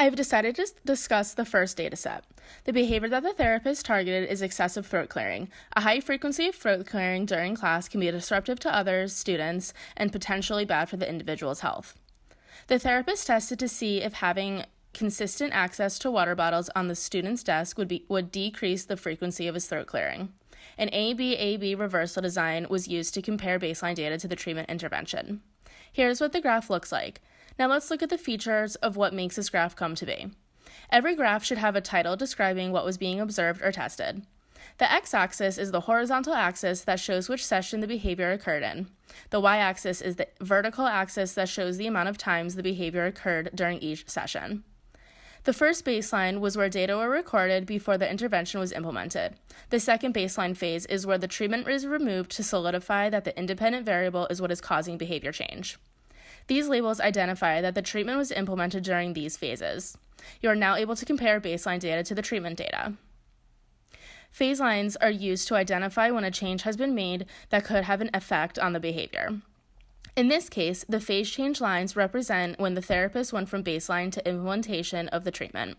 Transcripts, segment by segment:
I've decided to discuss the first dataset. The behavior that the therapist targeted is excessive throat clearing. A high frequency of throat clearing during class can be disruptive to other students and potentially bad for the individual's health. The therapist tested to see if having consistent access to water bottles on the student's desk would decrease the frequency of his throat clearing. An A-B-A-B reversal design was used to compare baseline data to the treatment intervention. Here's what the graph looks like. Now let's look at the features of what makes this graph come to be. Every graph should have a title describing what was being observed or tested. The x-axis is the horizontal axis that shows which session the behavior occurred in. The y-axis is the vertical axis that shows the amount of times the behavior occurred during each session. The first baseline was where data were recorded before the intervention was implemented. The second baseline phase is where the treatment is removed to solidify that the independent variable is what is causing behavior change. These labels identify that the treatment was implemented during these phases. You are now able to compare baseline data to the treatment data. Phase lines are used to identify when a change has been made that could have an effect on the behavior. In this case, the phase change lines represent when the therapist went from baseline to implementation of the treatment.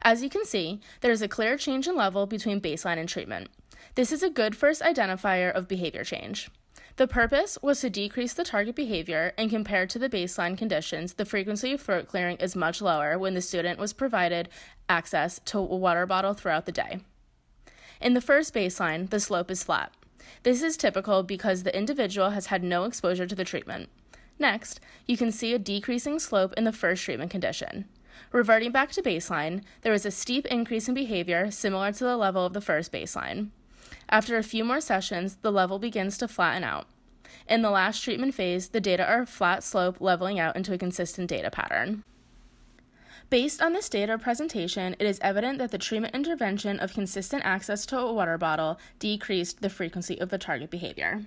As you can see, there is a clear change in level between baseline and treatment. This is a good first identifier of behavior change. The purpose was to decrease the target behavior, and compared to the baseline conditions, the frequency of throat clearing is much lower when the student was provided access to a water bottle throughout the day. In the first baseline, the slope is flat. This is typical because the individual has had no exposure to the treatment. Next, you can see a decreasing slope in the first treatment condition. Reverting back to baseline, there is a steep increase in behavior similar to the level of the first baseline. After a few more sessions, the level begins to flatten out. In the last treatment phase, the data are a flat slope leveling out into a consistent data pattern. Based on this data presentation, it is evident that the treatment intervention of consistent access to a water bottle decreased the frequency of the target behavior.